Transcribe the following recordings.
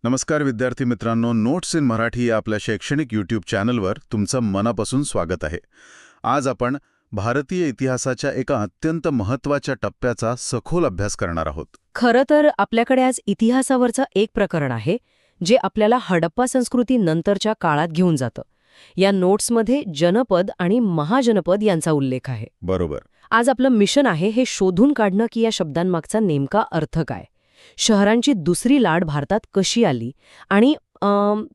नमस्कार विद्यार्थी मित्रांनो, नोट्स इन मराठी या आपल्या शैक्षणिक यूट्यूब चॅनलवर तुमचं मनापासून स्वागत आहे. आज आपण भारतीय इतिहासाच्या एका अत्यंत महत्त्वाच्या टप्प्याचा सखोल अभ्यास करणार आहोत. खरं तर आपल्याकडे आज इतिहासावरचं एक प्रकरण आहे जे आपल्याला हडप्पा संस्कृती नंतरच्या काळात घेऊन जातं. या नोट्समध्ये जनपद आणि महाजनपद यांचा उल्लेख आहे. बरोबर. आज आपलं मिशन आहे हे शोधून काढणं की या शब्दांमागचा नेमका अर्थ काय, शहरांची दुसरी लाट भारतात कशी आली आणि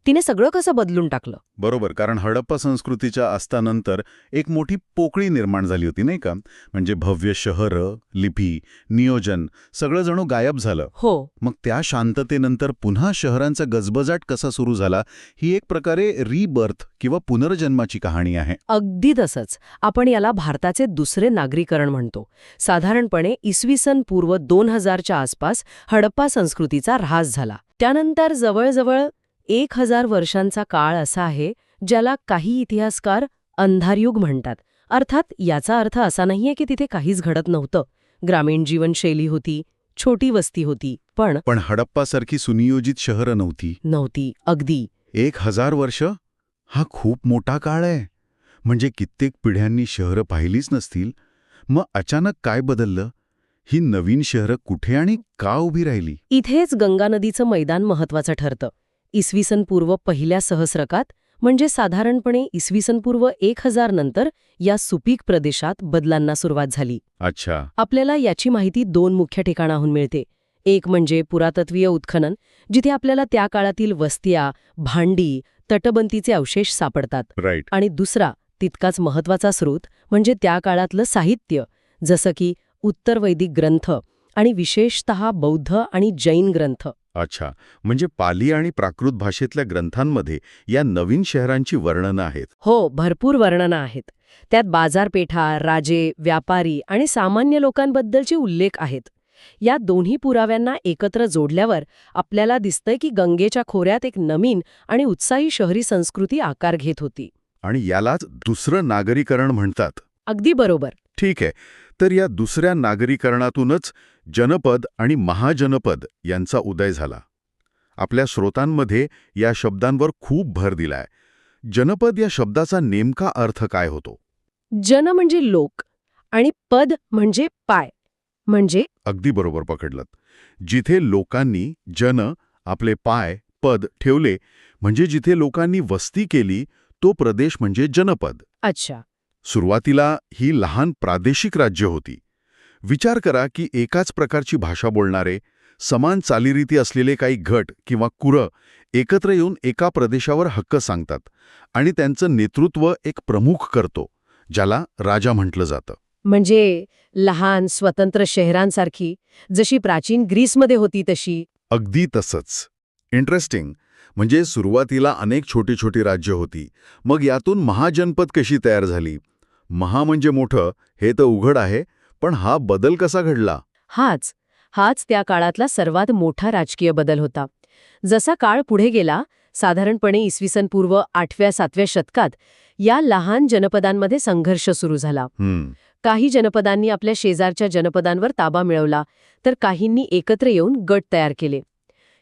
तिने सगळं कसं बदलून टाकलं. बरोबर, कारण हडप्पा संस्कृतीच्या अस्तानंतर एक मोठी पोकळी निर्माण झाली होती, नाही का? म्हणजे भव्य शहरं, लिपी, नियोजन सगळं जणू गायब झालं. हो. मग त्या शांततेनंतर पुन्हा शहरांचा गजबजाट कसा सुरू झाला, ही एक प्रकारे रिबर्थ किंवा पुनर्जन्माची कहाणी आहे. अगदी तसंच. आपण याला भारताचे दुसरे नागरीकरण म्हणतो. साधारणपणे इसवी सन पूर्व 2000च्या आसपास हडप्पा संस्कृतीचा ऱ्हास झाला. त्यानंतर जवळजवळ 1000 वर्षांचा काळ असा आहे ज्याला काही इतिहासकार अंधारयुग म्हणतात. अर्थात याचा अर्थ असा नाहीये की तिथे काहीच घडत नव्हतं. ग्रामीण जीवनशैली होती, छोटी वस्ती होती, पण हडप्पासारखी सुनियोजित शहरं नव्हती. अगदी 1000 वर्ष हा खूप मोठा काळ आहे. म्हणजे कित्येक पिढ्यांनी शहरं पाहिलीच नसतील. मग अचानक काय बदललं? ही नवीन शहरं कुठे आणि का उभी राहिली? इथेच गंगा नदीचं मैदान महत्वाचं ठरतं. इसवी सन पूर्व पहिल्या सहस्रकात, म्हणजे साधारणपणे इसवी सन पूर्व 1000 नंतर या सुपीक प्रदेशात बदलांना सुरुवात झाली. अच्छा. आपल्याला याची माहिती 2 मुख्य ठिकाणाहून मिळते. एक म्हणजे पुरातत्वीय उत्खनन, जिथे आपल्याला त्या काळातील वस्त्या, भांडी, तटबंदीचे अवशेष सापडतात. राईट. आणि दुसरा तितकाच महत्वाचा स्रोत म्हणजे त्या काळातलं साहित्य, जसं की उत्तर वैदिक ग्रंथ आणि विशेषतः बौद्ध आणि जैन ग्रंथ. अच्छा, म्हणजे पाली आणि प्राकृत भाषेतल्या ग्रंथांमध्ये या नवीन शहरांची वर्णनं आहेत. हो, भरपूर वर्णनं आहेत. त्यात बाजारपेठा, राजे, व्यापारी आणि सामान्य लोकांबद्दलचे उल्लेख आहेत. या दोन्ही पुराव्यांना एकत्र जोडल्यावर आपल्याला दिसतंय की गंगेच्या खोऱ्यात एक नवीन आणि उत्साही शहरी संस्कृती आकार घेत होती. आणि यालाच दुसरं नागरीकरण म्हणतात. अगदी बरोबर. ठीक आहे. तर या दुसऱ्या नागरीकरणातूनच जनपद आणि महाजनपद यांचा उदय झाला. आपल्या स्रोतांमध्ये या शब्दांवर खूप भर दिलाय. जनपद या शब्दाचा नेमका अर्थ काय होतो? जन म्हणजे लोक आणि पद म्हणजे पाय. म्हणजे अगदी बरोबर पकडलं. जिथे लोकांनी जन आपले पाय पद ठेवले, म्हणजे जिथे लोकांनी वस्ती केली, तो प्रदेश म्हणजे जनपद. अच्छा. सुरुवातीला ही लहान प्रादेशिक राज्य होती. विचार करा की एकाच प्रकारची भाषा बोलणारे, समान चालीरीती असलेले काही गट किंवा कुरं एकत्र येऊन एका प्रदेशावर हक्क सांगतात आणि त्यांचं नेतृत्व एक प्रमुख करतो, ज्याला राजा म्हटलं जातं. म्हणजे लहान स्वतंत्र शहरांसारखी, जशी प्राचीन ग्रीसमध्ये होती तशी. अगदी तसंच. इंटरेस्टिंग. म्हणजे सुरुवातीला अनेक छोटी छोटी राज्य होती. मग यातून महाजनपद कशी तयार झाली? महा म्हणजे मोठं, हे तर उघड आहे, पण हा बदल कसा घडला? हाच त्या काळातला सर्वात मोठा राजकीय बदल होता. जसा काळ पुढे गेला, साधारणपणे इसवी सन पूर्व 8व्या-7व्या शतकात या लहान जनपदांमध्ये संघर्ष सुरू झाला. काही जनपदांनी आपल्या शेजारच्या जनपदांवर ताबा मिळवला, तर काहींनी एकत्र येऊन गट तयार केले.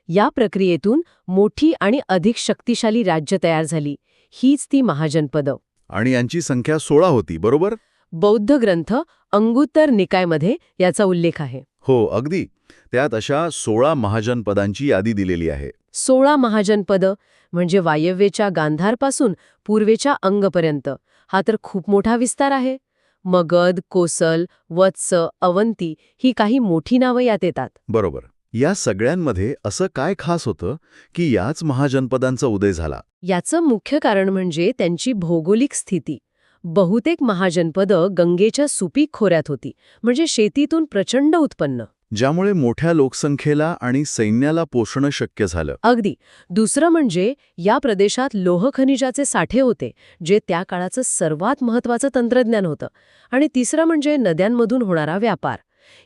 या प्रक्रियेतून मोठी आणि अधिक शक्तिशाली राज्य तयार झाली. हीच ती महाजनपदं. आणि यांची संख्या 16 होती, बरोबर? बौद्ध ग्रंथ अंगुत्तर निकायमध्ये याचा उल्लेख आहे. हो, अगदी. त्यात अशा 16 महाजनपदांची यादी दिलेली आहे. 16 महाजनपदं म्हणजे वायव्येच्या गांधारपासून पूर्वेच्या अंगपर्यंत. हा तर खूप मोठा विस्तार आहे. मगध, कोसल, वत्स, अवंती ही काही मोठी नावं यात येतात. बरोबर. या सगळ्यांमध्ये असं काय खास होतं की याच महाजनपदांचा उदय झाला? याचं मुख्य कारण म्हणजे त्यांची भौगोलिक स्थिती. बहुतेक महाजनपदं गंगेच्या सुपीक खोऱ्यात होती, म्हणजे शेतीतून प्रचंड उत्पन्न, ज्यामुळे मोठ्या लोकसंख्येला आणि सैन्याला पोषणं शक्य झालं. अगदी. दुसरं म्हणजे या प्रदेशात लोह खनिजाचे साठे होते, जे त्या काळाचं सर्वात महत्त्वाचं तंत्रज्ञान होतं. आणि तिसरं म्हणजे नद्यांमधून होणारा व्यापार.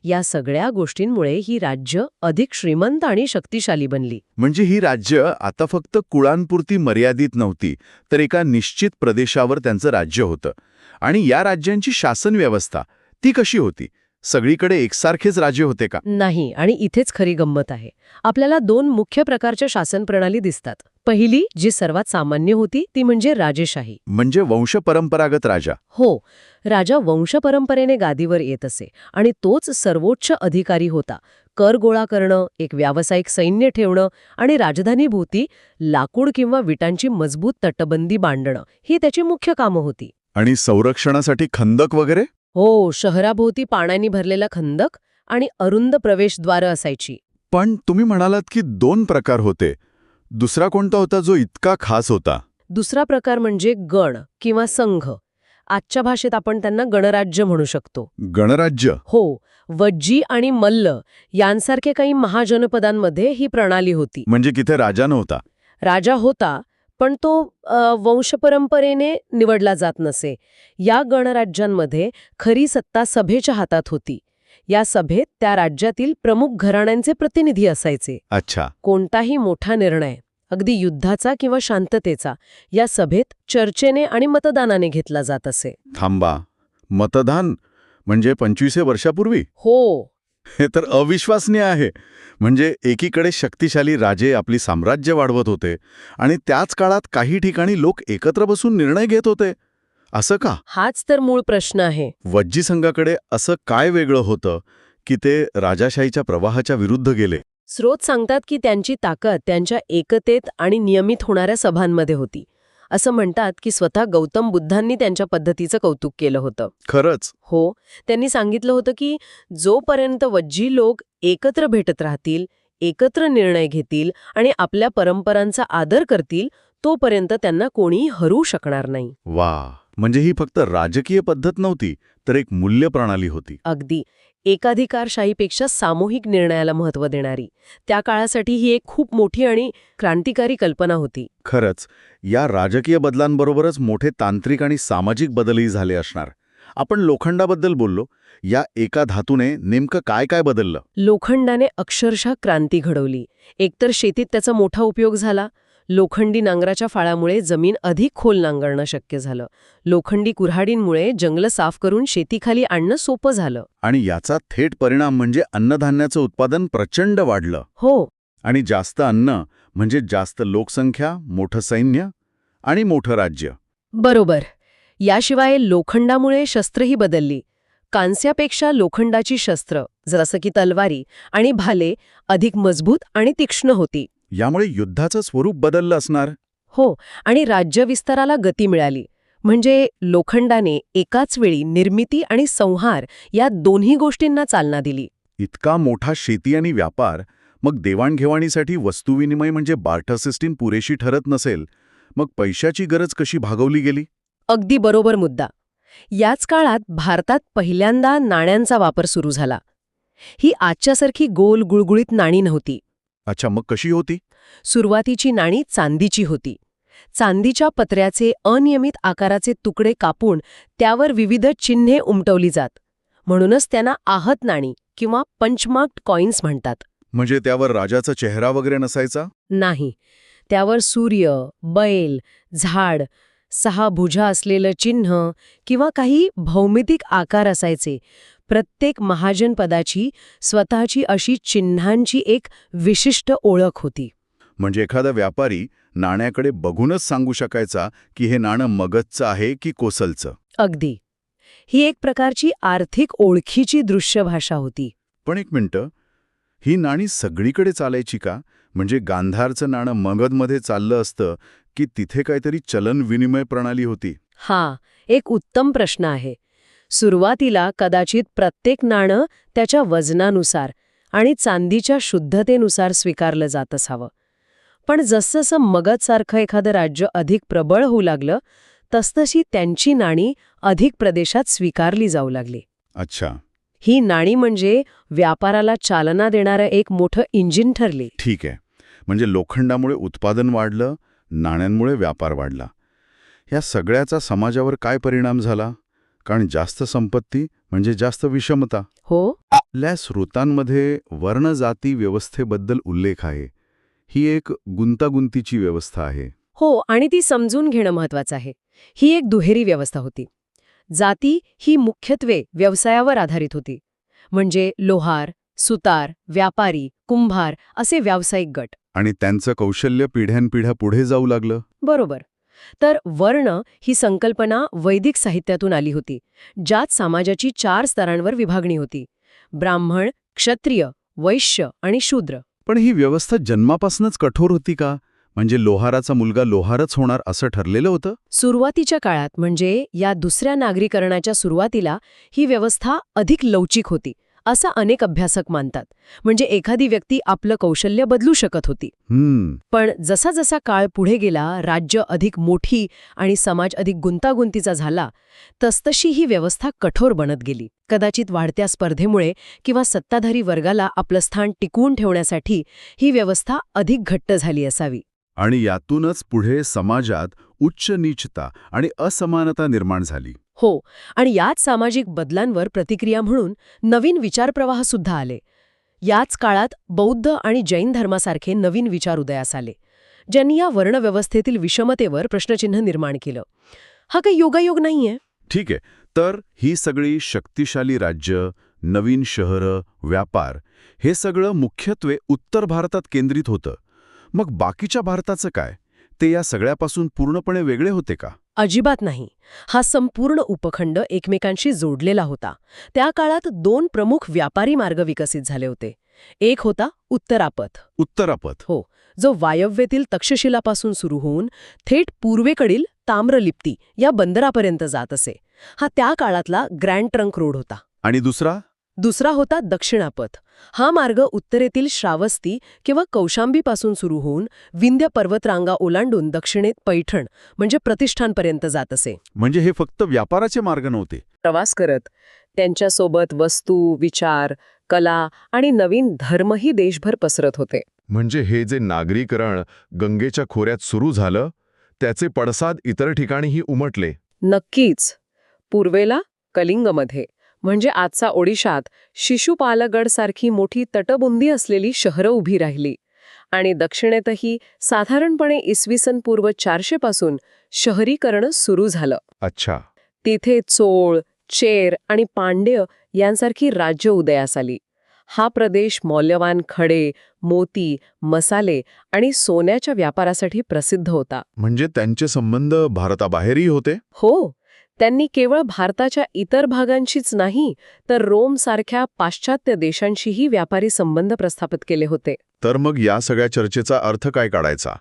या सगळ्या गोष्टींमुळे ही राज्य अधिक श्रीमंत आणि शक्तिशाली बनली. म्हणजे ही राज्य आता फक्त कुळांपुरती मर्यादित नव्हती, तर एका निश्चित प्रदेशावर त्यांचं राज्य होतं. आणि या राज्यांची शासन व्यवस्था ती कशी होती? सगळीकडे एकसारखेच राजे होते का? नाही, आणि इथेच खरी गंमत आहे. आपल्याला दोन मुख्य प्रकारच्या शासन प्रणाली दिसतात. पहिली, जी सर्वात सामान्य होती, ती म्हणजे राजेशाही. म्हणजे वंशपरंपरागत राजा. हो, राजा वंशपरंपरेने गादीवर येत असे आणि तोच सर्वोच्च अधिकारी होता. कर गोळा करणं, एक व्यावसायिक सैन्य ठेवणं आणि राजधानीभोवती लाकूड किंवा विटांची मजबूत तटबंदी बांधणं ही त्याची मुख्य कामं होती. आणि संरक्षणासाठी खंदक वगैरे? हो, शहराभोवती पाण्याने भरलेला खंदक आणि अरुंद प्रवेशद्वारं असायची. पण तुम्ही म्हणालात की 2 प्रकार होते. दुसरा कोणता होता जो इतका खास होता? दुसरा प्रकार म्हणजे गण किंवा संघ. आजच्या भाषेत आपण त्यांना गणराज्य म्हणू शकतो. गणराज्य? हो, वज्जी आणि मल्ल यांसारखे काही महाजनपदांमध्ये ही प्रणाली होती. म्हणजे तिथे राजा नव्हता. राजा होता, पण तो वंशपरंपरेने निवडला जात नसे. या गणराज्यांमध्ये खरी सत्ता सभेच्या हातात होती. या सभेत त्या राज्यातील प्रमुख घराण्यांचे प्रतिनिधी असायचे. अच्छा. कोणताही मोठा निर्णय, अगदी युद्धाचा किंवा शांततेचा, या सभेत चर्चेने आणि मतदानाने घेतला जात असे. थांबा, मतदान म्हणजे 25 वर्षापूर्वी? हो, हे तर अविश्वसनीय आहे. म्हणजे एकीकडे शक्तिशाली राजे आपली साम्राज्य वाढवत होते आणि त्याच काळात काही ठिकाणी लोक एकत्र बसून निर्णय घेत होते. असं का? हाच तर मूळ प्रश्न आहे. वज्जी संघाकडे असं काय वेगळं होतं की ते राजाशाहीच्या प्रवाहाच्या विरुद्ध गेले? स्रोत सांगतात की त्यांची ताकद त्यांच्या एकतेत आणि नियमित होणाऱ्या सभांमध्ये होती. असं म्हणतात की स्वतः गौतम बुद्धांनी त्यांच्या पद्धतीचं कौतुक केलं होतं. खरंच? हो, त्यांनी सांगितलं होतं की जोपर्यंत वज्जी लोक एकत्र भेटत राहतील, एकत्र निर्णय घेतील आणि आपल्या परंपरांचा आदर करतील, तोपर्यंत त्यांना कोणीही हरू शकणार नाही. वा, म्हणजे ही फक्त राजकीय पद्धत नव्हती, तर एक मूल्य प्रणाली होती. अगदी. एकाधिकारशाहीपेक्षा सामूहिक निर्णयाला महत्त्व देणारी. त्या काळासाठी ही एक खूप मोठी आणि क्रांतिकारी कल्पना होती. खरंच, या राजकीय बदलांबरोबरच मोठे तांत्रिक आणि सामाजिक बदलही झाले असणार. आपण लोखंडाबद्दल बोललो. या एका धातूने नेमकं काय काय बदललं? लोखंडाने अक्षरशः क्रांती घडवली. एकतर शेतीत त्याचा मोठा उपयोग झाला. लोखंडी नांगराच्या फाळामुळे जमीन अधिक खोल नांगरणं शक्य झालं. लोखंडी कुऱ्हाडींमुळे जंगलं साफ करून शेतीखाली आणणं सोपं झालं. आणि याचा थेट परिणाम म्हणजे अन्नधान्याचं उत्पादन प्रचंड वाढलं. हो, आणि जास्त अन्न म्हणजे जास्त लोकसंख्या, मोठं सैन्य आणि मोठं राज्य. बरोबर. याशिवाय लोखंडामुळे शस्त्रही बदलली. कांस्यापेक्षा लोखंडाची शस्त्र, जसं की तलवारी आणि भाले, अधिक मजबूत आणि तीक्ष्ण होती. यामुळे युद्धाचं स्वरूप बदललं असणार. हो, आणि राज्यविस्ताराला गती मिळाली. म्हणजे लोखंडाने एकाच वेळी निर्मिती आणि संहार या दोन्ही गोष्टींना चालना दिली. इतका मोठा शेती आणि व्यापार, मग देवाणघेवाणीसाठी वस्तुविनिमय म्हणजे बार्टर सिस्टीम पुरेशी ठरत नसेल, मग पैशाची गरज कशी भागवली गेली? अगदी बरोबर मुद्दा. याच काळात भारतात पहिल्यांदा नाण्यांचा वापर सुरू झाला. ही आजच्यासारखी गोल गुळगुळीत नाणी नव्हती. अच्छा, मग कशी होती? सुरुवातीची नाणी चांदीची होती. चांदीच्या पत्र्याचे अनियमित आकाराचे तुकडे कापून त्यावर विविध चिन्हे उमटवली जात. म्हणूनच त्यांना आहत नाणी किंवा पंचमार्क्ड कॉइन्स म्हणतात. म्हणजे त्यावर राजाचा चेहरा वगैरे नसायचा? नाही, त्यावर सूर्य, बैल, झाड, 6 भुजा असलेलं चिन्ह किंवा काही भौमितिक आकार असायचे. प्रत्येक महाजनपदाची स्वतःची अशी चिन्हांची एक विशिष्ट ओळख होती. म्हणजे एखादा व्यापारी नाण्याकडे बघूनच सांगू शकायचा की हे नाणं मगधचं आहे की कोसलचं. अगदी. ही एक प्रकारची आर्थिक ओळखीची दृश्य भाषा होती. पण एक मिनिटं, ही नाणी सगळीकडे चालायची का? म्हणजे गांधारचं नाणं मगधमध्ये चाललं असतं की तिथे काहीतरी चलन विनिमय प्रणाली होती? हा एक उत्तम प्रश्न आहे. सुरुवातीला कदाचित प्रत्येक नाणं त्याच्या वजनानुसार आणि चांदीच्या शुद्धतेनुसार स्वीकारलं जात असावं. पण जसजसं मगधसारखं एखादं राज्य अधिक प्रबळ होऊ लागलं, तसतशी त्यांची नाणी अधिक प्रदेशात स्वीकारली जाऊ लागली. अच्छा. ही नाणी म्हणजे व्यापाराला चालना देणारं एक मोठं इंजिन ठरली. ठीक आहे. म्हणजे लोखंडामुळे उत्पादन वाढलं, नाण्यांमुळे व्यापार वाढला. या सगळ्याचा समाजावर काय परिणाम झाला? कारण जास्त संपत्ती म्हणजे जास्त विषमता. हो, आपल्या स्रोतांमध्ये वर्णजाती व्यवस्थेबद्दल उल्लेख आहे. ही एक गुंतागुंतीची व्यवस्था आहे. हो, आणि ती समजून घेणं महत्वाचं आहे. ही एक दुहेरी व्यवस्था होती. जाती ही मुख्यत्वे व्यवसायावर आधारित होती. म्हणजे लोहार, सुतार, व्यापारी, कुंभार असे व्यावसायिक गट. आणि त्यांचं कौशल्य पिढ्यानपिढ्या पुढे जाऊ लागलं. बरोबर. तर वर्ण ही संकल्पना वैदिक साहित्यातून आली होती, ज्यात समाजाची 4 स्तरांवर विभागणी होती: ब्राह्मण, क्षत्रिय, वैश्य आणि शूद्र. पण ही व्यवस्था जन्मापासूनच कठोर होती का? म्हणजे लोहाराचा मुलगा लोहारच होणार असं ठरलेलं होतं? सुरुवातीच्या काळात म्हणजे या दुसऱ्या नागरीकरणाच्या सुरुवातीला ही व्यवस्था अधिक लवचिक होती, असं अनेक अभ्यासक मानतात. म्हणजे एखादी व्यक्ती आपलं कौशल्य बदलू शकत होती. पण जसा जसा काळ पुढे गेला, राज्य अधिक मोठी आणि समाज अधिक गुंतागुंतीचा झाला, तसतशी ही व्यवस्था कठोर बनत गेली. कदाचित वाढत्या स्पर्धेमुळे किंवा सत्ताधारी वर्गाला आपलं स्थान टिकवून ठेवण्यासाठी ही व्यवस्था अधिक घट्ट झाली असावी. आणि यातूनच पुढे समाजात उच्च नीचता आणि असमानता निर्माण झाली. हो, आणि याच सामाजिक बदलांवर प्रतिक्रिया म्हणून नवीन विचारप्रवाह सुद्धा आले. याच काळात बौद्ध आणि जैन धर्मासारखे नवीन विचार उदयास आले, ज्यांनी या वर्णव्यवस्थेतील विषमतेवर प्रश्नचिन्ह निर्माण केलं. हा काही योगायोग नाहीये. ठीक आहे, तर ही सगळी शक्तिशाली राज्य, नवीन शहरं, व्यापार हे सगळं मुख्यत्वे उत्तर भारतात केंद्रित होतं. मग बाकीच्या भारताचं काय? ते या सगळ्यापासून पूर्णपणे वेगळे होते का? अजिबात नाही. हा संपूर्ण उपखंड एकमेकांशी जोडलेला होता. त्या काळात 2 प्रमुख व्यापारी मार्ग विकसित झाले होते. एक होता उत्तरापथ. उत्तरापथ. हो, जो वायव्येतील तक्षशिलापासून सुरू होऊन थेट पूर्वेकडील ताम्रलिप्ती या बंदरापर्यंत जात असे. हा त्या काळातला ग्रँड ट्रंक रोड होता. आणि दुसरा होता दक्षिणापथ. हा मार्ग उत्तरेतील श्रावस्ती किंवा कौशांबीपासून सुरू होऊन विंध्य पर्वतरांगा ओलांडून दक्षिणेत पैठण म्हणजे प्रतिष्ठानपर्यंत जात असे. म्हणजे हे फक्त व्यापाराचे मार्ग नव्हते. प्रवास करत त्यांच्यासोबत वस्तू, विचार, कला आणि नवीन धर्मही देशभर पसरत होते. म्हणजे हे जे नागरीकरण गंगेच्या खोऱ्यात सुरू झालं, त्याचे पडसाद इतर ठिकाणीही उमटले. नक्कीच. पूर्वेला कलिंगमध्ये म्हणजे आजचा ओडिशात शिशुपालगडसारखी मोठी तटबंदी असलेली शहरं उभी राहिली. आणि दक्षिणेतही साधारणपणे इसवी सन पूर्व 400 पासून शहरीकरण सुरू झालं. अच्छा. तिथे चोळ, चेर आणि पांड्य यांसारखी राज्य उदयास आली. हा प्रदेश मौल्यवान खडे, मोती, मसाले आणि सोन्याच्या व्यापारासाठी प्रसिद्ध होता. म्हणजे त्यांचे संबंध भारताबाहेरही होते? हो, त्यांनी केवळ भारताच्या इतर भागांशीच नाही, तर रोमसारख्या पाश्चात्य देशांशीही व्यापारी संबंध प्रस्थापित केले होते. तर मग या सगळ्या चर्चेचा अर्थ काय काढायचा?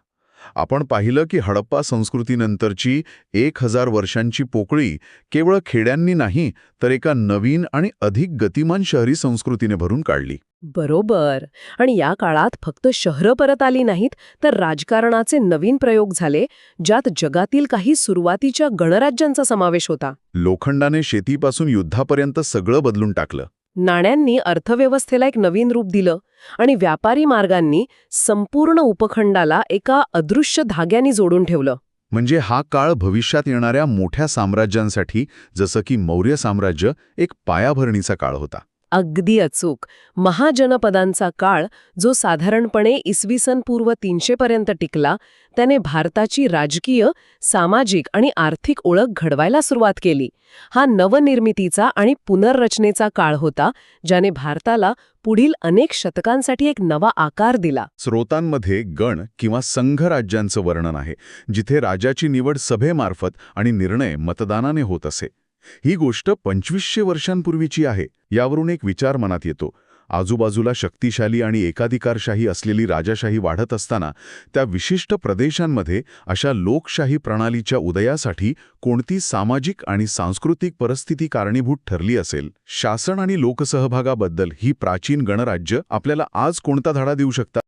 आपण पाहिलं की हडप्पा संस्कृतीनंतरची 1000 वर्षांची पोकळी केवळ खेड्यांनी नाही, तर एका नवीन आणि अधिक गतिमान शहरी संस्कृतीने भरून काढली. बरोबर. आणि या काळात फक्त शहरं परत आली नाहीत, तर राजकारणाचे नवीन प्रयोग झाले, ज्यात जगातील काही सुरुवातीच्या गणराज्यांचा समावेश होता. लोखंडाने शेतीपासून युद्धापर्यंत सगळं बदलून टाकलं. नाण्यांनी अर्थव्यवस्थेला एक नवीन रूप दिलं आणि व्यापारी मार्गांनी संपूर्ण उपखंडाला एका अदृश्य धाग्याने जोडून ठेवलं. म्हणजे हा काळ भविष्यात येणाऱ्या मोठ्या साम्राज्यांसाठी, जसं की मौर्य साम्राज्य, एक पायाभरणीचा काळ होता. अगदी अचूक. महाजनपदांचा काळ, जो साधारणपणे इसवी सन पूर्व 300 पर्यंत टिकला, त्याने भारताची राजकीय, सामाजिक आणि आर्थिक ओळख घडवायला सुरुवात केली. हा नवनिर्मितीचा आणि पुनर्रचनेचा काळ होता, ज्याने भारताला पुढील अनेक शतकांसाठी एक नवा आकार दिला. स्रोतांमध्ये गण किंवा संघ राज्यांचं वर्णन आहे, जिथे राजाची निवड सभेमार्फत आणि निर्णय मतदानाने होत असे. ही गोष्ट 2500 वर्षांपूर्वीची आहे. यावरून एक विचार मनात येतो. आजूबाजूला शक्तिशाली आणि एकाधिकारशाही असलेली राजाशाही वाढत असताना त्या विशिष्ट प्रदेशांमध्ये अशा लोकशाही प्रणालीच्या उदयासाठी कोणती सामाजिक आणि सांस्कृतिक परिस्थिती कारणीभूत ठरली असेल? शासन आणि लोकसहभागाबद्दल ही प्राचीन गणराज्य आपल्याला आज कोणता धडा देऊ शकतात?